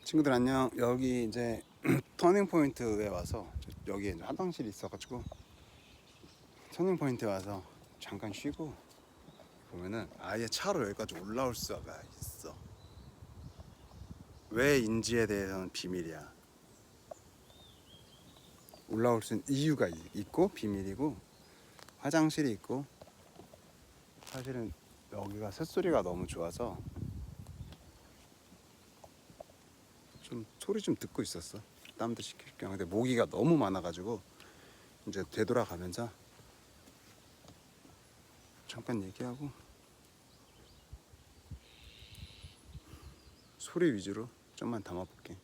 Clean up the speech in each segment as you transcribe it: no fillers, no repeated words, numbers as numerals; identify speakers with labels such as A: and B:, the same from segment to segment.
A: 친구들 안녕. 여기 이제 터닝 포인트에 와서 여기에 이제 화장실이 있어가지고 터닝 포인트에 와서 잠깐 쉬고 보면은 아예 차로 여기까지 올라올 수가 있어. 왜인지에 대해서는 비밀이야. 올라올 수 있는 이유가 있고 비밀이고 화장실이 있고 사실은 여기가 새소리가 너무 좋아서 좀 소리 좀 듣고 있었어. 땀도 식힐 겸. 근데 모기가 너무 많아가지고 이제 되돌아가면서 잠깐 얘기하고 소리 위주로 좀만 담아볼게.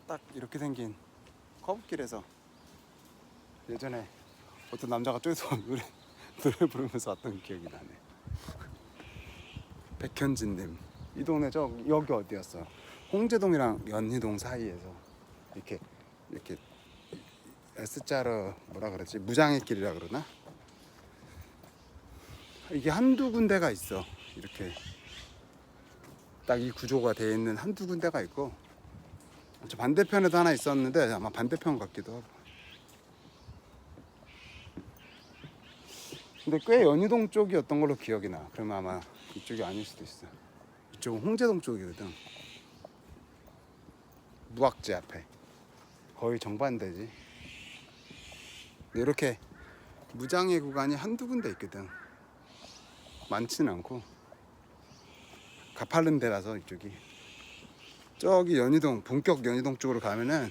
A: 딱 이렇게 생긴 커브길에서 예전에 어떤 남자가 저기서 노래 부르면서 왔던 기억이 나네. 백현진님. 이 동네 여기 어디였어? 홍제동이랑 연희동 사이에서 이렇게 S자로 뭐라 그러지? 무장의 길이라 그러나? 이게 한두 군데가 있어. 이렇게 딱 이 구조가 되어 있는 한두 군데가 있고 저 반대편에도 하나 있었는데 아마 반대편 같기도 하고. 근데 꽤 연희동 쪽이었던 걸로 기억이 나. 그러면 아마 이쪽이 아닐 수도 있어. 이쪽은 홍제동 쪽이거든. 무학재 앞에 거의 정반대지. 이렇게 무장의 구간이 한두 군데 있거든. 많지는 않고 가파른 데라서 이쪽이. 저기 연희동 본격 연희동 쪽으로 가면은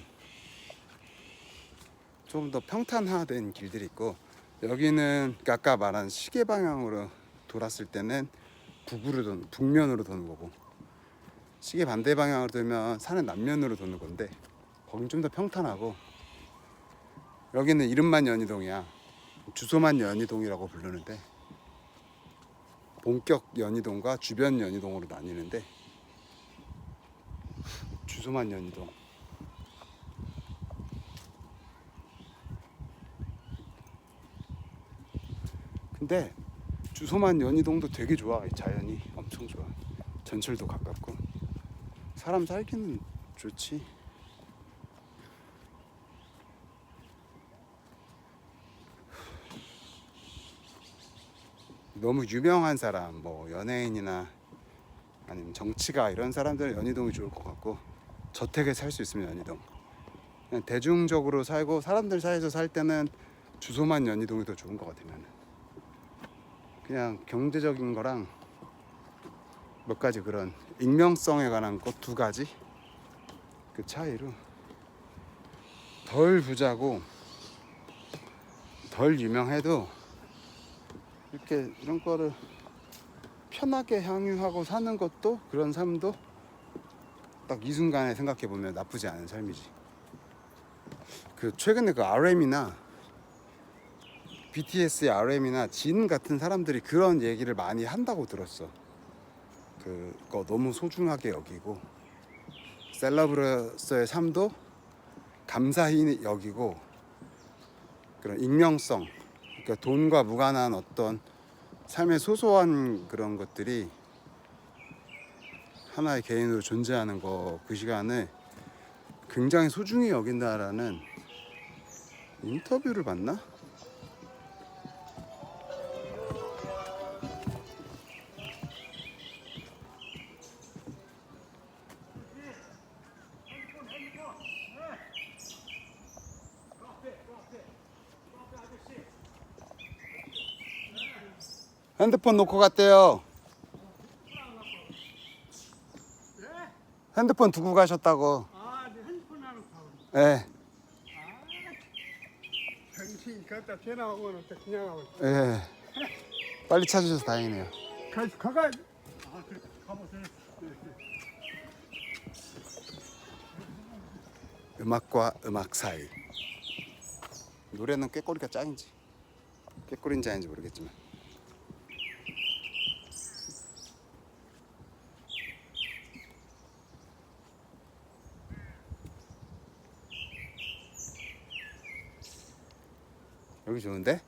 A: 좀 더 평탄화된 길들이 있고, 여기는 아까 말한 시계 방향으로 돌았을 때는 북면으로 도는 거고, 시계 반대 방향으로 돌면 산은 남면으로 도는 건데 거긴 좀 더 평탄하고, 여기는 이름만 연희동이야. 주소만 연희동이라고 부르는데 본격 연희동과 주변 연희동으로 나뉘는데 주소만 연희동. 근데 주소만 연희동도 되게 좋아. 자연이 엄청 좋아. 전철도 가깝고 사람 살기는 좋지. 너무 유명한 사람, 뭐 연예인이나 아니면 정치가 이런 사람들은 연희동이 좋을 것 같고, 저택에 살 수 있으면 연희동. 그냥 대중적으로 살고 사람들 사이에서 살 때는 주소만 연희동이 더 좋은 것 같으면. 그냥 경제적인 거랑 몇 가지 그런 익명성에 관한 것 두 가지 그 차이로 덜 부자고 덜 유명해도 이렇게 이런 거를 편하게 향유하고 사는 것도, 그런 삶도 딱 이 순간에 생각해 보면 나쁘지 않은 삶이지. 그 최근에 그 RM이나 BTS의 RM이나 진 같은 사람들이 그런 얘기를 많이 한다고 들었어. 그거 너무 소중하게 여기고 셀러브로서의 삶도 감사히 여기고 그런 익명성, 그러니까 돈과 무관한 어떤 삶의 소소한 그런 것들이 하나의 개인으로 존재하는 거, 그 시간을 굉장히 소중히 여긴다라는 인터뷰를 봤나? 핸드폰 놓고 갔대요. 핸드폰 두고 가셨다고.
B: 아, 내 핸드폰 하나 타고.
A: 예,
B: 정신 갖다 전화 오면 또 그냥 하고.
A: 예. 빨리 찾으셔서 다행이네요.
B: 가가. 아, 그래. 가보세요.
A: 음악과 음악 사이. 노래는 꾀꼬리가 짱이지. 꾀꼬리인지 아닌지 모르겠지만. 여기 좋은데?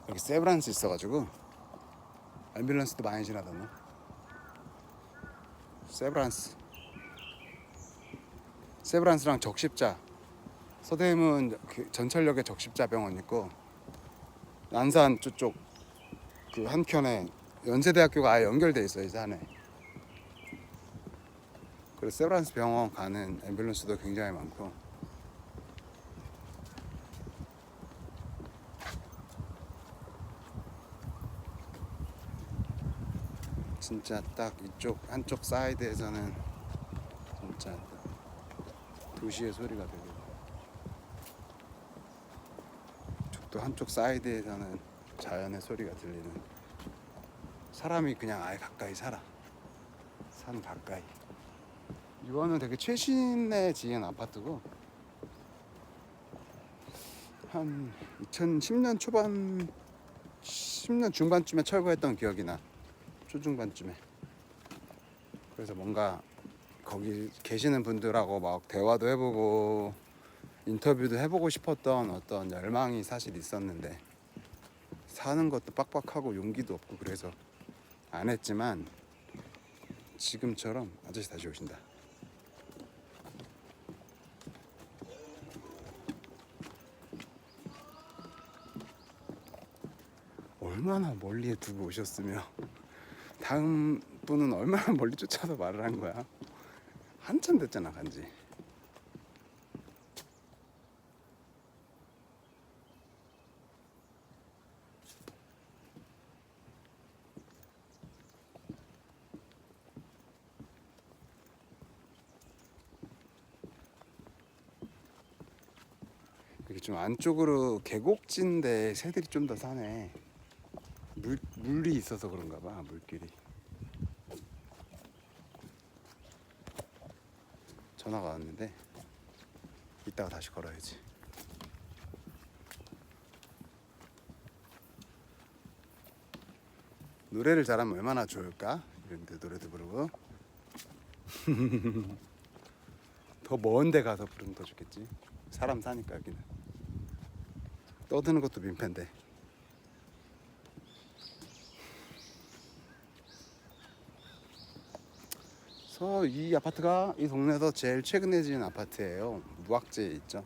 A: 여기 세브란스 있어가지고 앰뷸런스도 많이 지나다녀. 세브란스랑 적십자. 서대문 그 전철역에 적십자 병원 있고 난산 저쪽 그 한켠에 연세대학교가 아예 연결돼 있어요, 이 산에. 그래서 세브란스 병원 가는 앰뷸런스도 굉장히 많고. 진짜 딱 이쪽 한쪽 사이드에서는 진짜 도시의 소리가 들리고, 또 한쪽 사이드에서는 자연의 소리가 들리는. 사람이 그냥 아예 가까이 살아. 산 가까이. 이거는 되게 최신에 지은 아파트고 한 2010년 초반 10년 중반쯤에 철거했던 기억이 나. 초중반쯤에. 그래서 뭔가 거기 계시는 분들하고 막 대화도 해보고 인터뷰도 해보고 싶었던 어떤 열망이 사실 있었는데 사는 것도 빡빡하고 용기도 없고 그래서 안 했지만 지금처럼 아저씨 다시 오신다. 얼마나 멀리 두고 오셨으며 다음 분은 얼마나 멀리 쫓아서 말을 한 거야. 한참 됐잖아 간지. 이게 좀 안쪽으로 계곡진데 새들이 좀 더 사네. 물이 있어서 그런가 봐. 물길이. 전화가 왔는데 이따가 다시 걸어야지. 노래를 잘하면 얼마나 좋을까? 이런데 노래도 부르고 더 먼데 가서 부르면 더 좋겠지. 사람 사니까 여기는. 떠드는 것도 민폐인데. 그래서 이 아파트가 이 동네에서 제일 최근에 지은 아파트예요. 무악재에 있죠.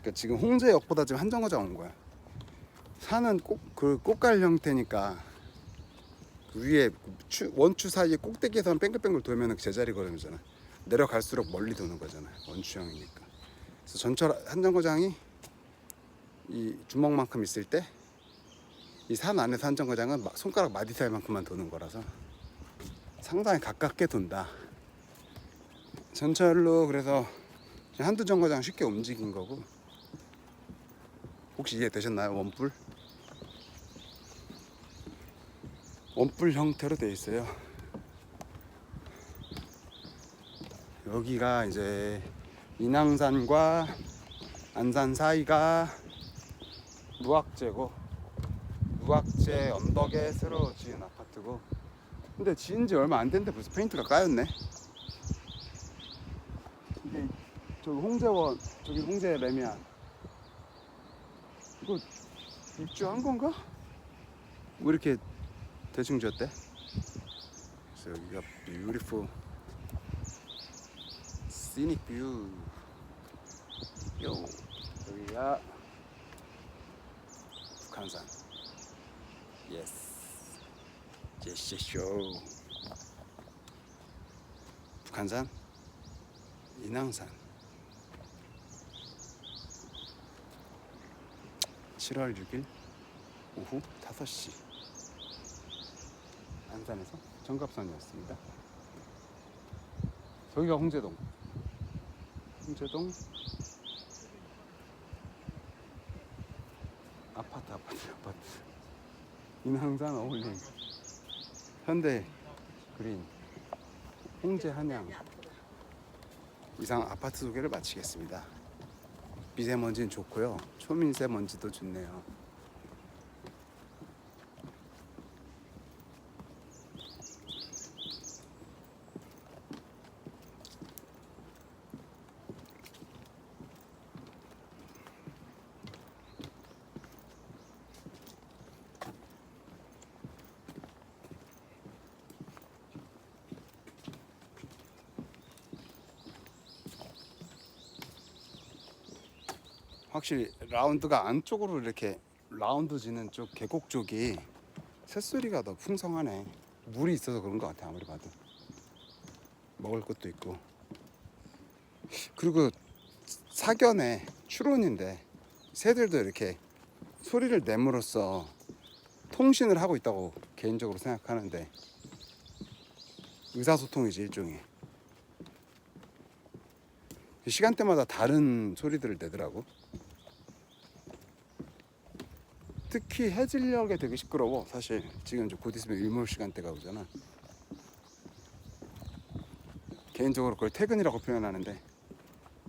A: 그러니까 지금 홍제역보다 지금 한정거장 온 거야. 산은 그 꽃갈 형태니까 그 위에 원추 사이에 꼭대기에서 뺑글뺑글 돌면 제자리 걸음이잖아. 내려갈수록 멀리 도는 거잖아. 원추형이니까. 그래서 전철 한정거장이 이 주먹만큼 있을 때 이 산 안에서 한정거장은 손가락 마디살만큼만 도는 거라서 상당히 가깝게 돈다. 전철로 그래서 한두 정거장 쉽게 움직인 거고. 혹시 이해되셨나요? 원뿔 형태로 되어 있어요. 여기가 이제 인왕산과 안산 사이가 무악재고, 무악재 언덕에 새로 지은 아파트고. 근데 지은 지 얼마 안 됐는데 벌써 페인트가 까였네. 이게 저기 홍제원, 저기 홍제 레미안, 이거 입주한 건가? 뭐 이렇게 대충 지었대? 그래서 여기가 beautiful scenic view. 요, 여기가 북한산. 예스. 제시쇼. 북한산, 인왕산. 7월 6일 오후 5시 안산에서 정갑선이었습니다. 저기가 홍제동. 아파트. 인왕산 어울림, 현대 그린, 홍제 한양. 이상 아파트 소개를 마치겠습니다. 미세먼지는 좋고요. 초미세먼지도 좋네요. 확실히 라운드가 안쪽으로 이렇게 라운드 지는 쪽 계곡 쪽이 새소리가 더 풍성하네. 물이 있어서 그런 것 같아. 아무리 봐도 먹을 것도 있고. 그리고 사견에 추론인데 새들도 이렇게 소리를 내므로써 통신을 하고 있다고 개인적으로 생각하는데, 의사소통이지 일종의. 시간대마다 다른 소리들을 내더라고. 특히 해질녘에 되게 시끄러워. 사실 지금 곧 있으면 일몰 시간대가 오잖아. 개인적으로 그걸 퇴근이라고 표현하는데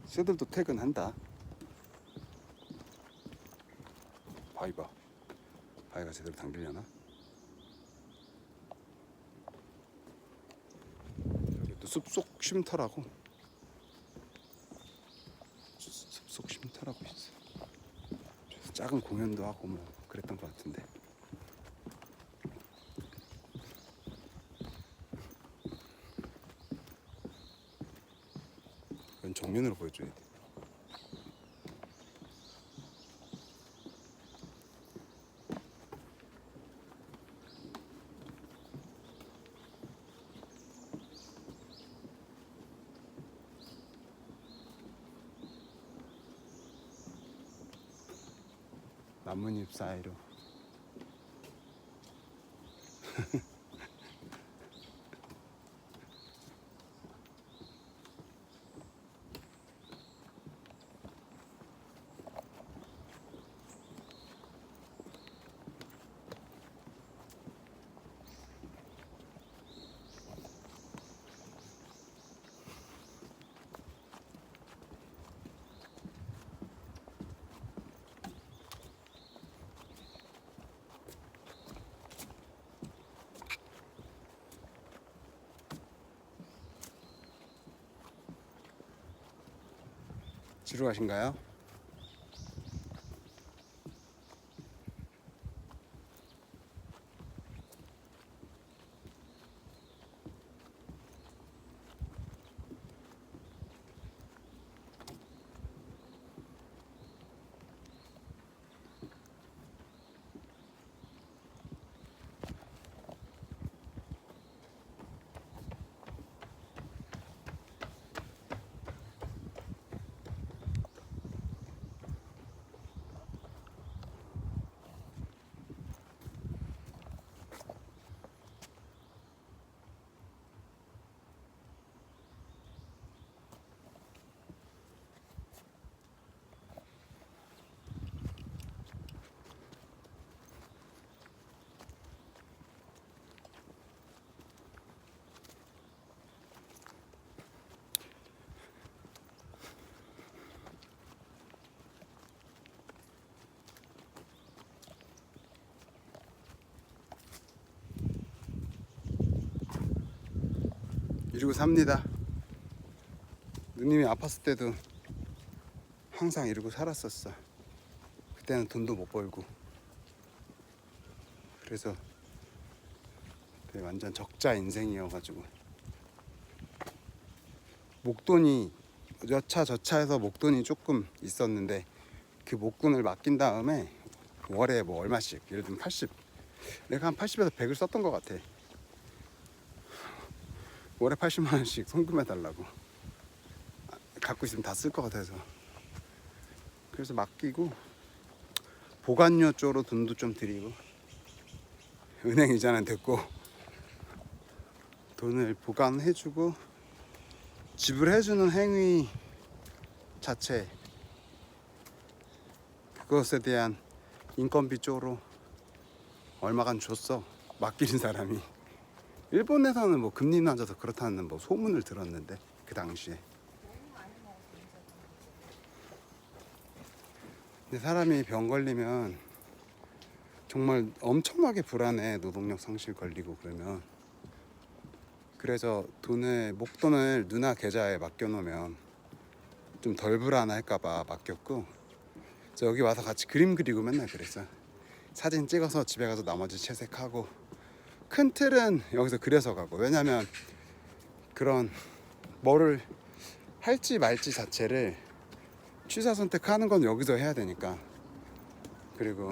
A: 새들도 퇴근한다. 바위가 제대로 당기려나? 여기 또 숲속 쉼터라고 있어. 그래서 작은 공연도 하고 뭐 그랬던 것 같은데. 이건 정면으로 보여줘야 돼. 나뭇잎 사이로. 지루하신가요? 이러고 삽니다. 누님이 아팠을 때도 항상 이러고 살았었어. 그때는 돈도 못 벌고. 그래서 되게 완전 적자 인생이어가지고 목돈이 여차 저차해서 목돈이 조금 있었는데 그 목돈을 맡긴 다음에 월에 뭐 얼마씩, 예를 들면 80, 내가 한 80에서 100을 썼던 것 같아. 월에 80만 원씩 송금해 달라고. 갖고 있으면 다 쓸 것 같아서. 그래서 맡기고 보관료 쪽으로 돈도 좀 드리고, 은행 이자는 됐고 돈을 보관해주고 지불해주는 행위 자체, 그것에 대한 인건비 쪽으로 얼마간 줬어, 맡기는 사람이. 일본에서는 뭐 금리 낮아서 그렇다는 뭐 소문을 들었는데, 그 당시에. 근데 사람이 병 걸리면 정말 엄청나게 불안해. 노동력 상실 걸리고 그러면. 그래서 목돈을 누나 계좌에 맡겨놓으면 좀 덜 불안할까봐 맡겼고, 저 여기 와서 같이 그림 그리고 맨날 그랬어. 사진 찍어서 집에 가서 나머지 채색하고, 큰 틀은 여기서 그려서 가고. 왜냐면 그런 뭐를 할지 말지 자체를 취사 선택하는 건 여기서 해야 되니까. 그리고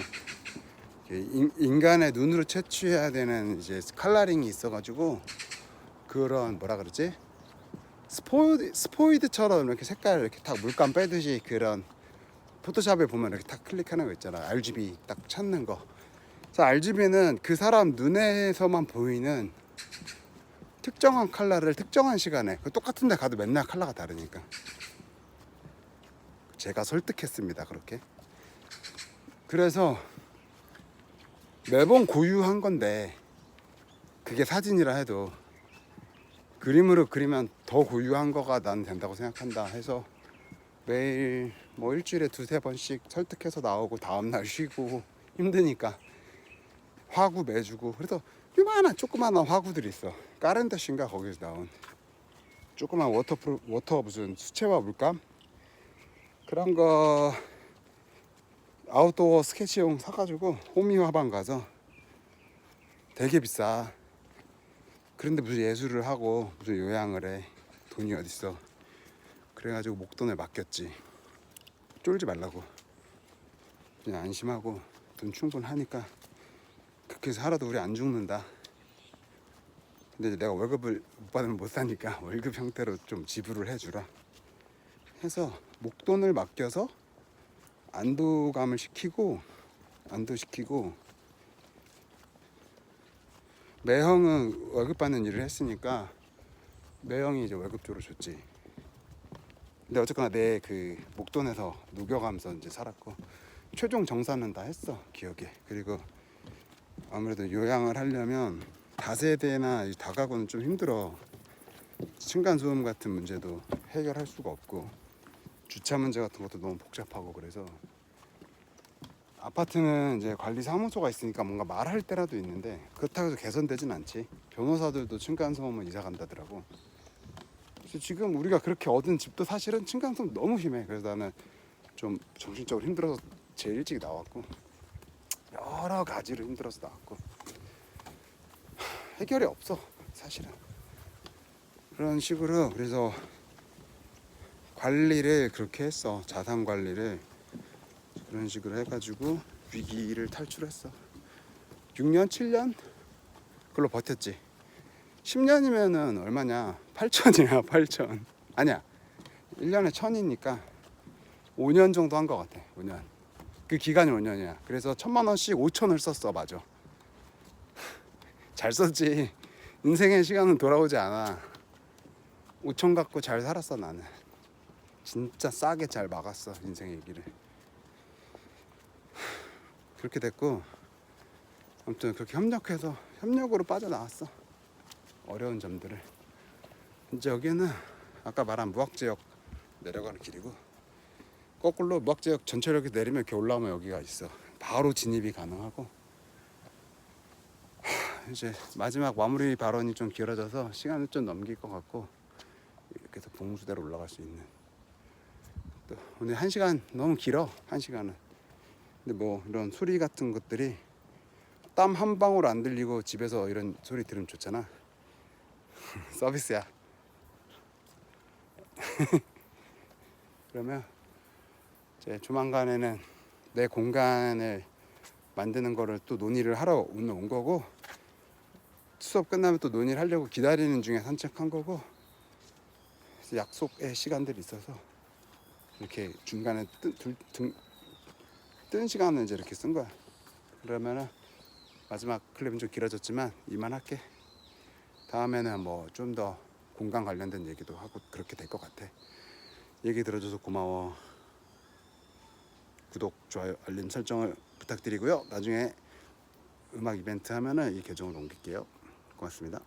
A: 인간의 눈으로 채취해야 되는 이제 컬러링이 있어가지고, 그런 뭐라 그러지? 스포이드처럼 이렇게 색깔을 이렇게 딱 물감 빼듯이, 그런 포토샵에 보면 이렇게 딱 클릭하는 거 있잖아. RGB 딱 찾는 거. 그래서 RGB는 그 사람 눈에서만 보이는 특정한 컬러를 특정한 시간에, 똑같은 데 가도 맨날 컬러가 다르니까. 제가 설득했습니다, 그렇게. 그래서 매번 고유한 건데, 그게 사진이라 해도 그림으로 그리면 더 고유한 거가 난 된다고 생각한다 해서 매일 뭐 일주일에 2-3번씩 설득해서 나오고, 다음날 쉬고 힘드니까 화구 매주고. 그래서 요만한 조그만한 화구들이 있어. 까렌다신가 거기서 나온 조그만 워터 무슨 수채화 물감 그런 거 아웃도어 스케치용 사가지고 호미 화방 가서, 되게 비싸. 그런데 무슨 예술을 하고 무슨 요양을 해. 돈이 어딨어. 그래가지고 목돈을 맡겼지. 쫄지 말라고. 그냥 안심하고 돈 충분하니까 그렇게 해서 살아도 우리 안 죽는다. 근데 이제 내가 월급을 못 받으면 못 사니까 월급 형태로 좀 지불을 해주라 해서 목돈을 맡겨서 안도감을 시키고, 안도시키고, 매형은 월급 받는 일을 했으니까 매형이 이제 월급조로 줬지. 근데 어쨌거나 내 그 목돈에서 녹여가면서 이제 살았고, 최종 정산은 다 했어 기억에. 그리고 아무래도 요양을 하려면 다세대나 이 다가구는 좀 힘들어. 층간소음 같은 문제도 해결할 수가 없고, 주차 문제 같은 것도 너무 복잡하고. 그래서 아파트는 이제 관리사무소가 있으니까 뭔가 말할 때라도 있는데, 그렇다고 해서 개선되진 않지. 변호사들도 층간소음은 이사 간다더라고. 그래서 지금 우리가 그렇게 얻은 집도 사실은 층간소음 너무 심해. 그래서 나는 좀 정신적으로 힘들어서 제일 일찍 나왔고, 여러 가지로 힘들어서 나왔고, 해결이 없어 사실은. 그런 식으로 그래서 관리를 그렇게 했어. 자산 관리를 그런 식으로 해가지고 위기를 탈출했어. 6년 7년 그걸로 버텼지. 10년이면은 얼마냐, 8천이야 8천. 아니야, 1년에 1000이니까 5년 정도 한 것 같아. 5년. 그 기간이 5년이야 그래서 1000만원씩 5천을 썼어. 맞아, 잘 썼지. 인생의 시간은 돌아오지 않아. 5천 갖고 잘 살았어. 나는 진짜 싸게 잘 막았어 인생의 얘기를. 그렇게 됐고, 아무튼 그렇게 협력해서 협력으로 빠져나왔어. 어려운 점들을. 이제 여기는 아까 말한 무학지역 내려가는 길이고, 거꾸로 무학지역 전철역에 내리면 이렇게 올라오면 여기가 있어. 바로 진입이 가능하고. 이제 마지막 마무리 발언이 좀 길어져서 시간을 좀 넘길 것 같고, 이렇게 해서 봉수대로 올라갈 수 있는. 또 오늘 1시간 너무 길어. 1시간은. 근데 뭐 이런 소리 같은 것들이 땀 한 방울 안 들리고 집에서 이런 소리 들으면 좋잖아. 서비스야. 그러면 이제 조만간에는 내 공간을 만드는 거를 또 논의를 하러 오늘 온 거고, 수업 끝나면 또 논의를 하려고 기다리는 중에 산책한 거고, 그래서 약속의 시간들이 있어서 이렇게 중간에 뜬 시간은 이제 이렇게 쓴 거야. 그러면은 마지막 클립은 좀 길어졌지만 이만할게. 다음에는 뭐 좀 더 공간 관련된 얘기도 하고 그렇게 될 것 같아. 얘기 들어줘서 고마워. 구독, 좋아요, 알림 설정을 부탁드리고요. 나중에 음악 이벤트 하면은 이 계정으로 옮길게요. 고맙습니다.